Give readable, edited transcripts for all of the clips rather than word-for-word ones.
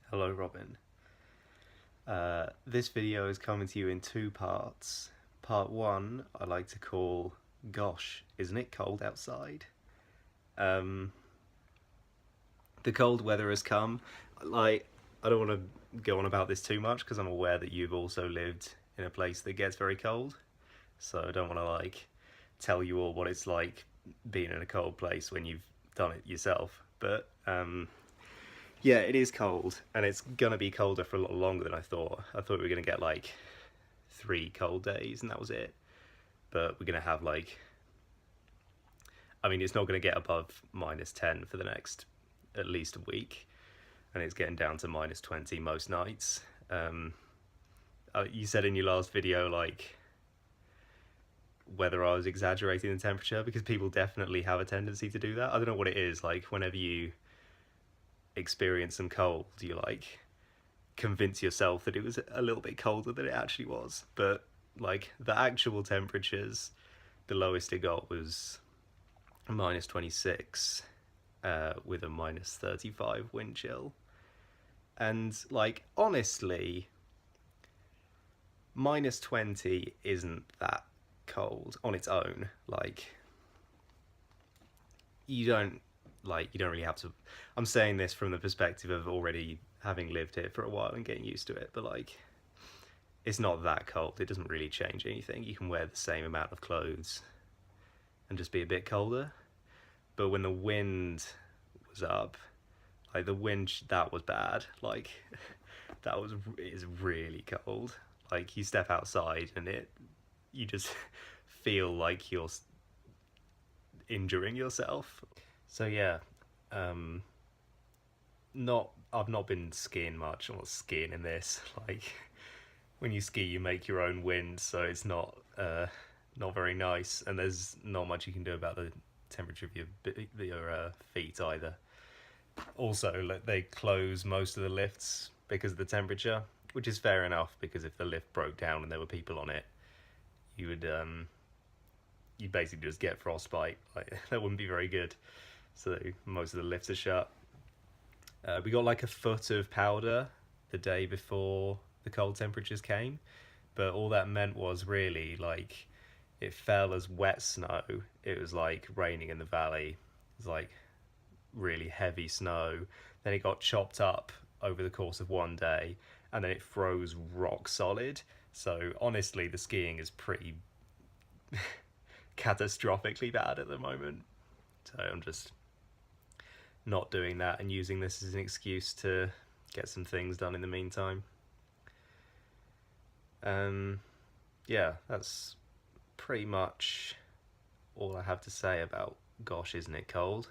Hello Robin. This video is coming to you in two parts. Part one I like to call Gosh, isn't it cold outside? Um, the cold weather has come. I don't want to go on about this too much because I'm aware that you've also lived in a place that gets very cold. So I don't want to tell you all what it's like being in a cold place when you've done it yourself. But yeah, it is cold, and it's gonna be colder for a lot longer than I thought. I thought we were gonna get like 3 cold days, and that was it. But we're gonna have it's not gonna get above -10 for the next at least a week, and it's getting down to -20 most nights. You said in your last video whether I was exaggerating the temperature, because people definitely have a tendency to do that. I don't know what it is. Like, whenever you experience some cold, you convince yourself that it was a little bit colder than it actually was. But the actual temperatures, the lowest it got was -26 with a -35 wind chill. And honestly, -20 isn't that cold on its own. You don't you don't really have to. I'm saying this from the perspective of already having lived here for a while and getting used to it, but it's not that cold. It doesn't really change anything. You can wear the same amount of clothes and just be a bit colder. But when the wind was up, the wind, that was bad. It's really cold. You step outside and you just feel like you're injuring yourself. So yeah, I've not been skiing much. I'm not skiing in this. When you ski, you make your own wind, so it's not very nice, and there's not much you can do about the temperature of your feet either. Also, they close most of the lifts because of the temperature, which is fair enough, because if the lift broke down and there were people on it, you'd basically just get frostbite. That wouldn't be very good. So most of the lifts are shut. We got a foot of powder the day before the cold temperatures came, but all that meant was really it fell as wet snow. It was raining in the valley. It was really heavy snow. Then it got chopped up over the course of one day, and then it froze rock solid. So honestly, the skiing is pretty catastrophically bad at the moment. So I'm just not doing that and using this as an excuse to get some things done in the meantime. Yeah, that's pretty much all I have to say about Gosh, isn't it cold?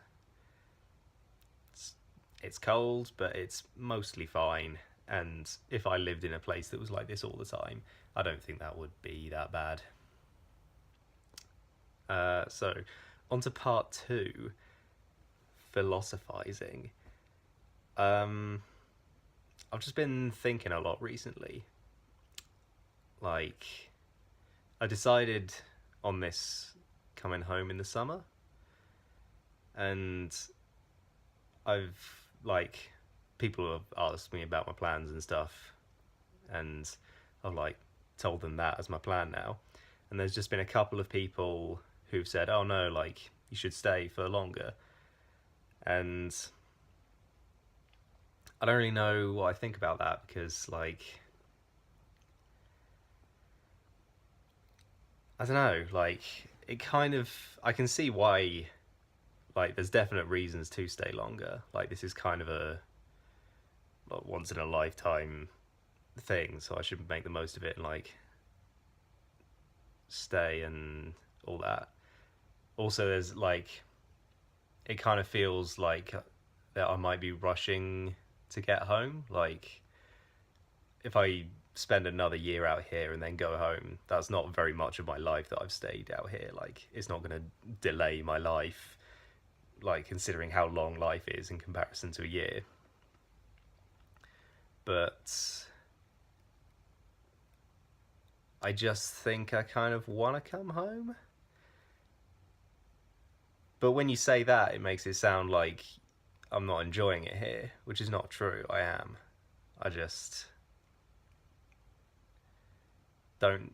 It's cold, but it's mostly fine. And if I lived in a place that was like this all the time, I don't think that would be that bad. So, on to part two, philosophizing. I've just been thinking a lot recently. I decided on this coming home in the summer, and people have asked me about my plans and stuff, and I've told them that as my plan now. And there's just been a couple of people who've said, oh no, you should stay for longer. And I don't really know what I think about that, because I don't know, it kind of, I can see why, there's definite reasons to stay longer. This is kind of a once in a lifetime thing, so I should make the most of it and stay and all that. Also, there's it kind of feels that I might be rushing to get home. If I spend another year out here and then go home, that's not very much of my life that I've stayed out here. It's not going to delay my life, considering how long life is in comparison to a year. But I just think I kind of want to come home. But when you say that, it makes it sound like I'm not enjoying it here, which is not true. I am. I just don't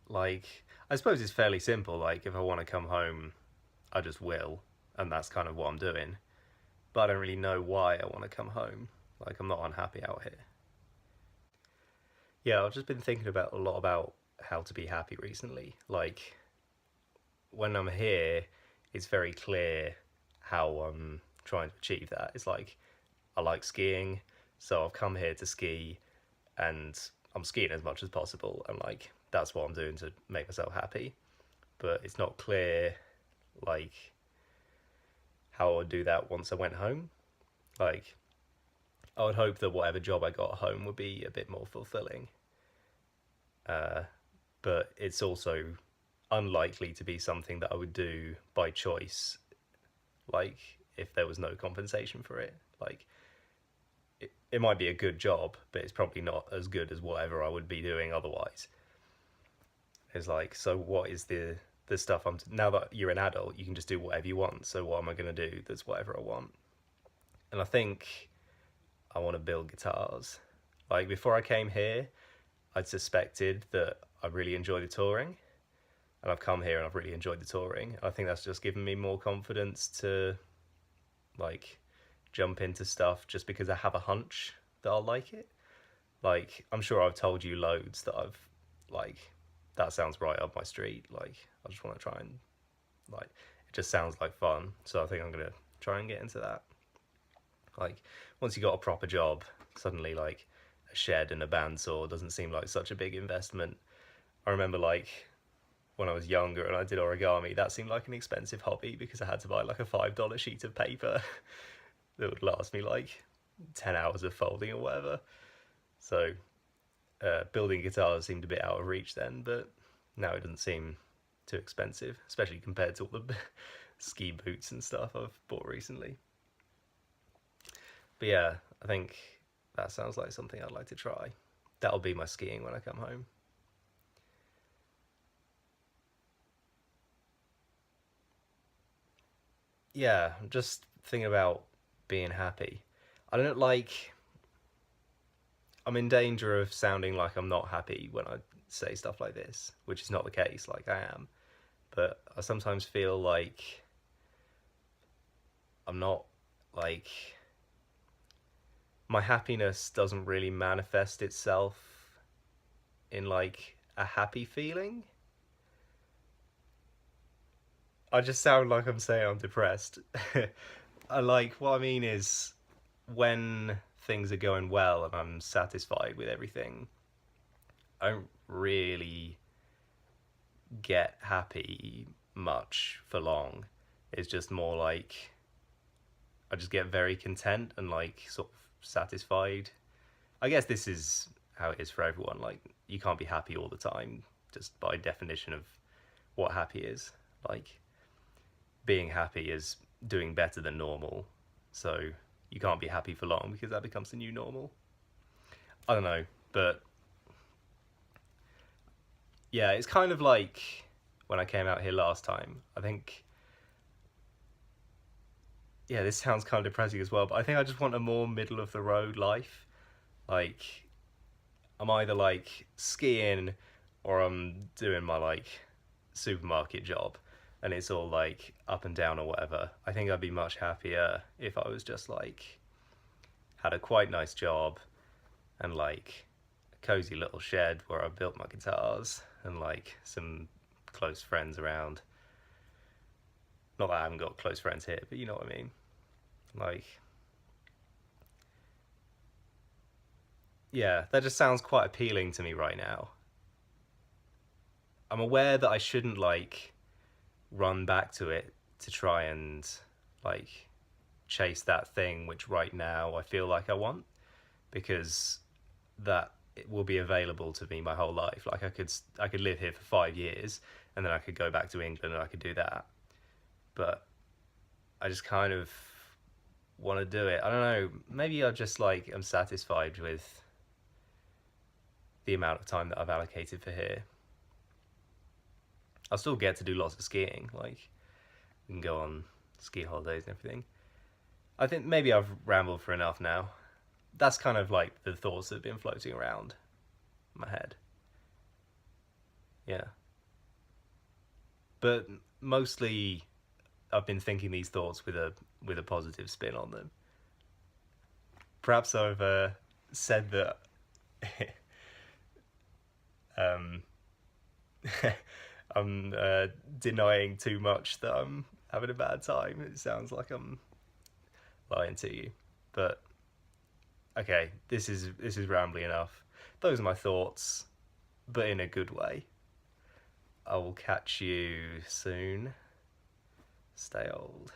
like. I suppose it's fairly simple. Like if I want to come home, I just will, and that's kind of what I'm doing. But I don't really know why I want to come home. Like I'm not unhappy out here. Yeah, I've just been thinking about a lot about how to be happy recently. Like when I'm here, it's very clear how I'm trying to achieve that. It's like I like skiing, so I've come here to ski and I'm skiing as much as possible, and like that's what I'm doing to make myself happy. But it's not clear like how I would do that once I went home. Like I would hope that whatever job I got at home would be a bit more fulfilling. Uh, but it's also unlikely to be something that I would do by choice, like if there was no compensation for it. Like it might be a good job, but it's probably not as good as whatever I would be doing otherwise. It's like, so what is the stuff now that you're an adult, you can just do whatever you want. So what am I going to do that's whatever I want? And I think I want to build guitars. Like before I came here, I'd suspected that I really enjoy the touring, and I've come here and I've really enjoyed the touring. I think that's just given me more confidence to like jump into stuff just because I have a hunch that I'll like it. Like I'm sure I've told you loads that I've like that sounds right up my street. Like I just want to try and like it just sounds like fun. So I think I'm gonna try and get into that. Like once you got a proper job, suddenly like a shed and a bandsaw doesn't seem like such a big investment. I remember like when I was younger and I did origami, that seemed like an expensive hobby because I had to buy like a $5 sheet of paper that would last me like 10 hours of folding or whatever. So building guitars seemed a bit out of reach then, but now it doesn't seem too expensive, especially compared to all the ski boots and stuff I've bought recently. But yeah, I think that sounds like something I'd like to try. That'll be my skiing when I come home. Yeah, I'm just thinking about being happy. I don't like. I'm in danger of sounding like I'm not happy when I say stuff like this, which is not the case, like I am. But I sometimes feel like I'm not like my happiness doesn't really manifest itself in like a happy feeling. I just sound like I'm saying I'm depressed. I like what I mean is when things are going well and I'm satisfied with everything, I don't really get happy much for long. It's just more like I just get very content and like sort of satisfied. I guess this is how it is for everyone. Like you can't be happy all the time, just by definition of what happy is. Like being happy is doing better than normal. So you can't be happy for long because that becomes the new normal. I don't know, but yeah, it's kind of like when I came out here last time. I think, yeah, this sounds kind of depressing as well, but I think I just want a more middle of the road life. Like, I'm either like skiing or I'm doing my like supermarket job and it's all like up and down or whatever. I think I'd be much happier if I was just like had a quite nice job and like a cozy little shed where I built my guitars and like some close friends around. Not that I haven't got close friends here, but you know what I mean. Like, yeah, that just sounds quite appealing to me right now. I'm aware that I shouldn't like run back to it to try and like chase that thing which right now I feel like I want, because that it will be available to me my whole life. Like I could live here for 5 years and then I could go back to England and I could do that. But I just kind of want to do it. I don't know, maybe I just like am satisfied with the amount of time that I've allocated for here. I'll still get to do lots of skiing, like we can go on ski holidays and everything. I think maybe I've rambled for enough now. that's kind of like the thoughts that have been floating around my head. Yeah. But mostly I've been thinking these thoughts with a positive spin on them. Perhaps I've said that um, I'm denying too much that I'm having a bad time. It sounds like I'm lying to you, but okay, this is rambly enough. Those are my thoughts, but in a good way. I will catch you soon. Stay old.